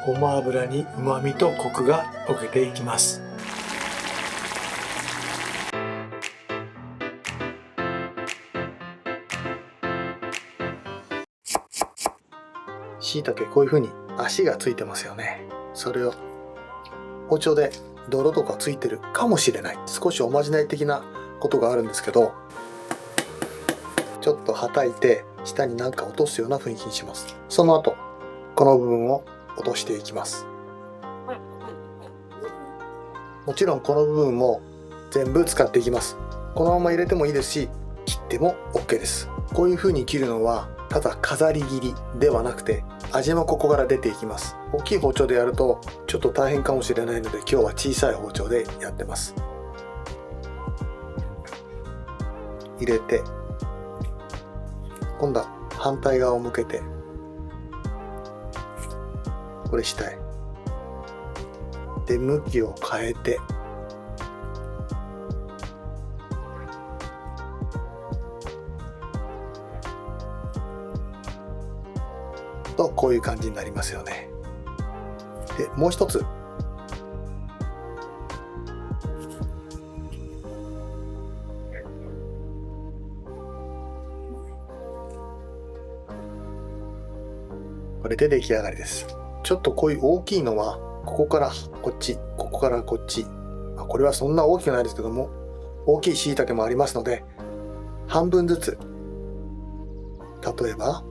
ごま油に旨味とコクが溶けていきます。しいたけこういう風に足がついてますよね。それを包丁で泥とかついてるかもしれない、少しおまじない的なことがあるんですけど、ちょっとはたいて下に何か落とすような雰囲気にします。その後この部分を落としていきます。もちろんこの部分も全部使っていきます。このまま入れてもいいですし、切っても OK です。こういう風に切るのはただ飾り切りではなくて、味もここから出ていきます。大きい包丁でやるとちょっと大変かもしれないので、今日は小さい包丁でやってます。入れて今度は反対側を向けて、これ下へで向きを変えて、とこういう感じになりますよね。でもう一つ、これで出来上がりです。ちょっとこういう大きいのはここからこっち、ここからこっち、これはそんな大きくないですけども、大きいしいたけもありますので、半分ずつ、例えば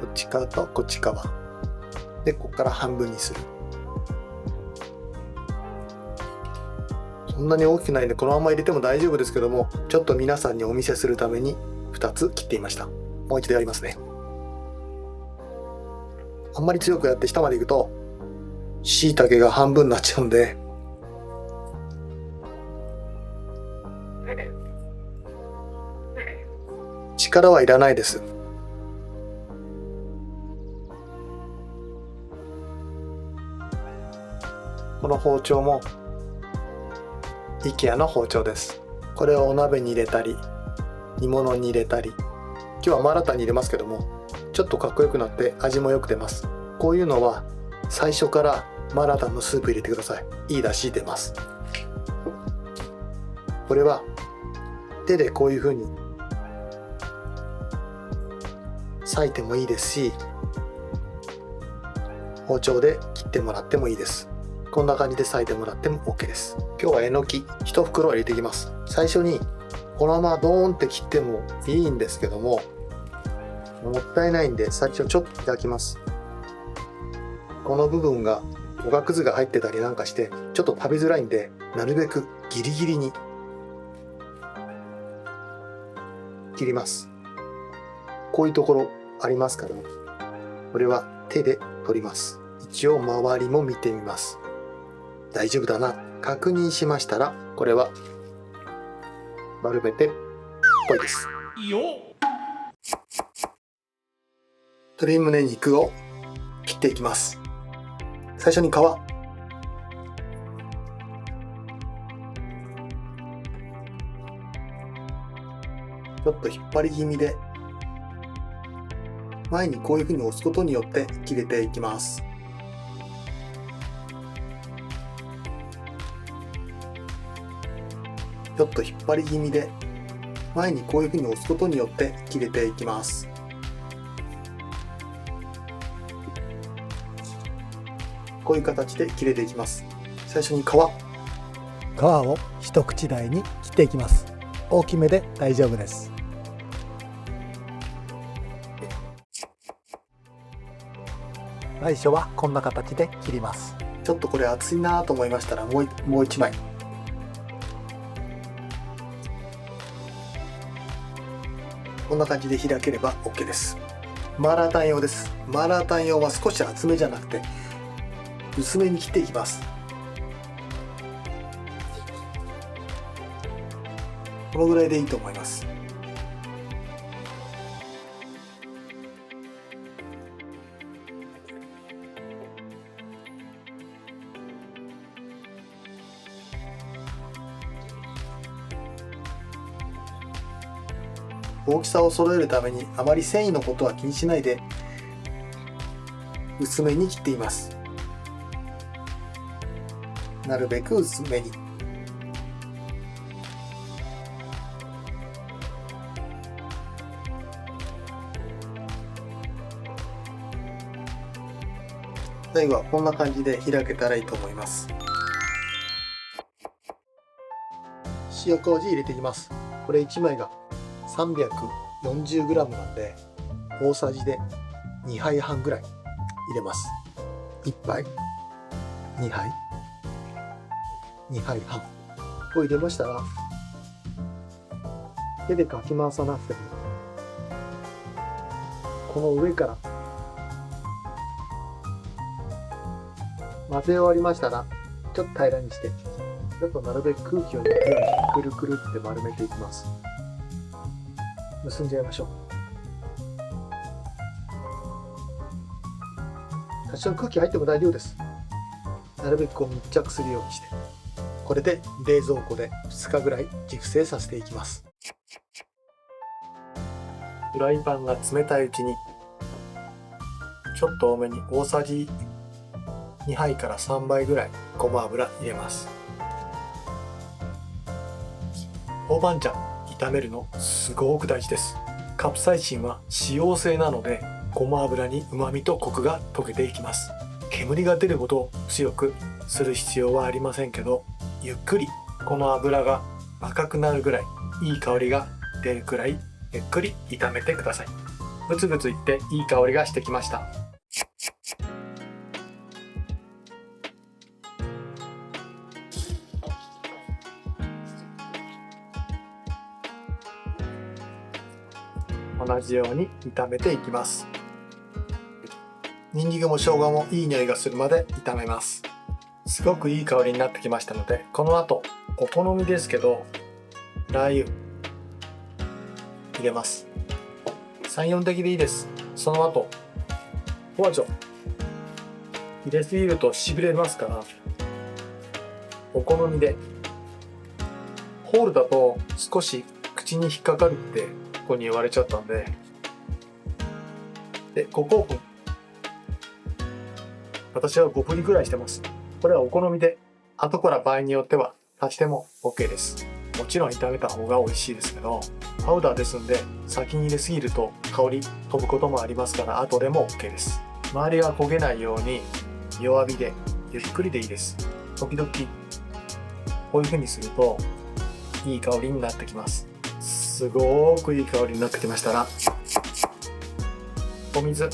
こっち側とこっち側で、ここから半分にする。そんなに大きくないんでこのまま入れても大丈夫ですけども、ちょっと皆さんにお見せするために2つ切ってみました。もう一度やりますね。あんまり強くやって下までいくとしいたけが半分になっちゃうんで、力はいらないです。この包丁も IKEA の包丁です。これをお鍋に入れたり煮物に入れたり、今日はマーラタンに入れますけども、ちょっとかっこよくなって味もよく出ます。こういうのは最初からマーラタンのスープ入れてください。いい出汁出ます。これは手でこういう風に裂いてもいいですし、包丁で切ってもらってもいいです。こんな感じで裂いてもらっても OK です。今日はえのき1袋入れていきます。最初にこのままドーンって切ってもいいんですけども、もったいないんで最初ちょっといただきます。この部分がおがくずが入ってたりなんかしてちょっと食べづらいんで、なるべくギリギリに切ります。こういうところありますから、これは手で取ります。一応周りも見てみます。大丈夫だな確認しましたら、これは丸めてっぽいです。鶏胸肉を切っていきます。最初に皮、ちょっと引っ張り気味で前にこういうふうに押すことによって切れていきます。ちょっと引っ張り気味で前にこういうふうに押すことによって切れていきます。こういう形で切れていきます。最初に皮を一口大に切っていきます。大きめで大丈夫です。最初はこんな形で切ります。ちょっとこれ厚いなと思いましたら、もう一枚こんな感じで開ければ OK です。マーラータン用です。マーラータン用は少し厚めじゃなくて薄めに切っていきます。このぐらいでいいと思います。大きさを揃えるためにあまり繊維のことは気にしないで薄めに切っています。なるべく薄めに。最後はこんな感じで開けたらいいと思います。塩麹入れていきます。これ1枚が 340g なんで大さじで2杯半ぐらい入れます。1杯2杯2杯半を入れましたら、手でかき回さなくてもこの上から混ぜ終わりましたら、ちょっと平らにして、ちょっとなるべく空気を抜くようにくるくるって丸めていきます。結んじゃいましょう。多少空気入っても大丈夫です。なるべくこう密着するようにして、これで冷蔵庫で2日ぐらい熟成させていきます。フライパンが冷たいうちにちょっと多めに大さじ2杯から3杯ぐらいごま油入れます。豆板醤炒めるのすごく大事です。カプサイシンは脂溶性なのでごま油に旨味とコクが溶けていきます。煙が出るほど強くする必要はありませんけど、ゆっくりこの油が赤くなるぐらい、いい香りが出るくらいゆっくり炒めてください。グツグツいっていい香りがしてきました。同じように炒めていきます。ニンニクも生姜もいい匂いがするまで炒めます。すごくいい香りになってきましたので、この後お好みですけどラー油入れます。 3,4 滴でいいです。その後ホワジャオ入れすぎるとしびれますから、お好みで。ホールだと少し口に引っかかるってここに言われちゃったんで、ココー粉私は5振りぐらいしてます。これはお好みで、後から場合によっては足しても OK です。もちろん炒めた方が美味しいですけど、パウダーですんで先に入れすぎると香り飛ぶこともありますから、後でも OK です。周りが焦げないように弱火でゆっくりでいいです。時々こういう風にするといい香りになってきます。すごーくいい香りになってきましたら、お水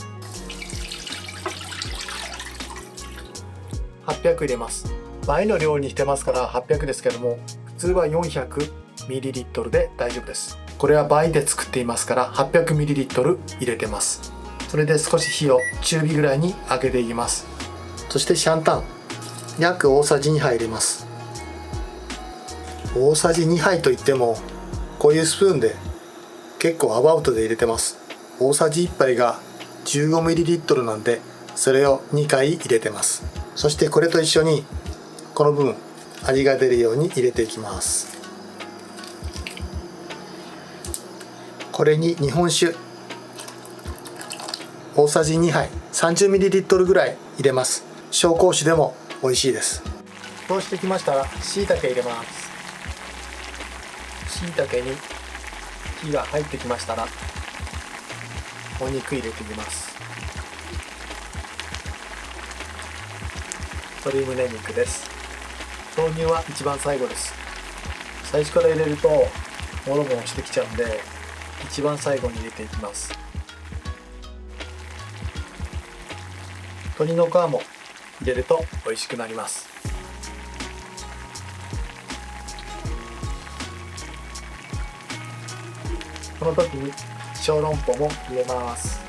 800入れます。倍の量にしてますから800ですけども、普通は 400ml で大丈夫です。これは倍で作っていますから 800ml 入れてます。それで少し火を中火ぐらいに上げていきます。そしてシャンタン約大さじ2杯入れます。大さじ2杯といってもこういうスプーンで結構アバウトで入れてます。大さじ1杯が 15ml なんで、それを2回入れてます。そしてこれと一緒にこの部分味が出るように入れていきます。これに日本酒大さじ2杯 30ml ぐらい入れます。紹興酒でも美味しいです。そうしてきましたら椎茸入れます。椎茸に火が入ってきましたらお肉入れていきます。鶏胸肉です。豆乳は一番最後です。最初から入れるとモロモロしてきちゃうんで、一番最後に入れていきます。鶏の皮も入れると美味しくなります。この時に小籠包も入れます。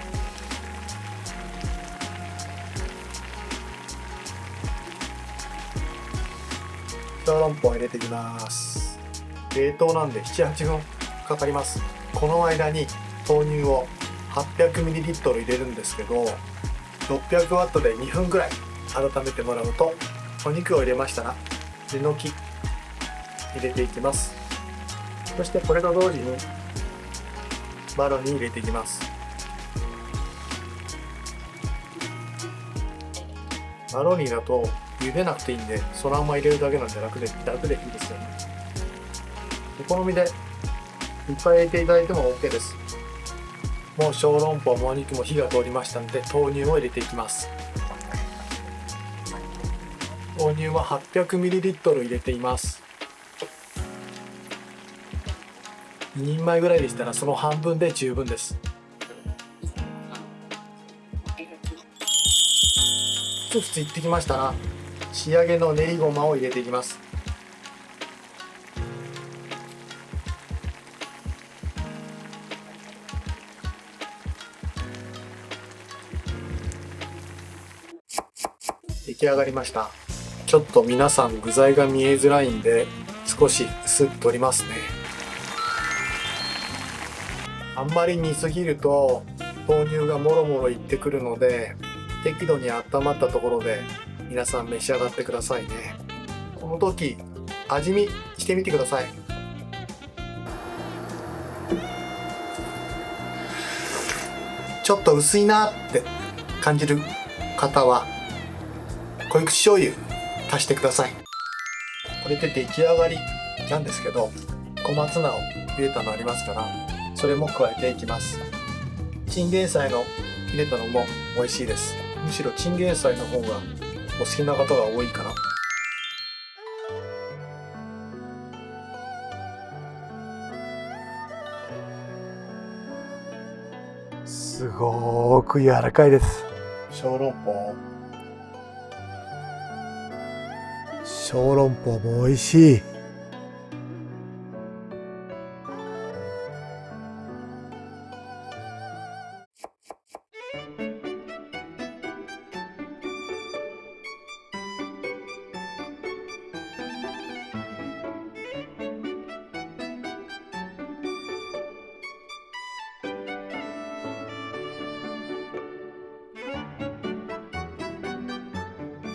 小籠包入れていきます。冷凍なんで 7,8 分かかります。この間に豆乳を 800ml 入れるんですけど、600ワットで2分ぐらい温めてもらうと、お肉を入れましたらえのき入れていきます。そしてこれと同時にマロニー入れていきます。マロニーだと茹でなくていいんで、そのまま入れるだけなんで楽でいいですよね。お好みでいっぱい入れていただいても OK です。もう小籠包もお肉も火が通りましたので、豆乳を入れていきます。豆乳は 800ml 入れています。2人前ぐらいでしたらその半分で十分です。ふつふついってきましたら、仕上げの練りごまを入れていきます。出来上がりました。ちょっと皆さん具材が見えづらいんで少し薄く取りますね。あんまり煮すぎると豆乳がもろもろいってくるので、適度に温まったところで皆さん召し上がってくださいね。この時味見してみてください。ちょっと薄いなって感じる方は濃口醤油足してください。これで出来上がりなんですけど、小松菜を入れたのありますから、それも加えていきます。チンゲン菜の入れたのも美味しいです。むしろチンゲン菜の方がお好きな方が多いかな。すごーく柔らかいです。小籠包も美味しい。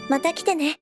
また来てね。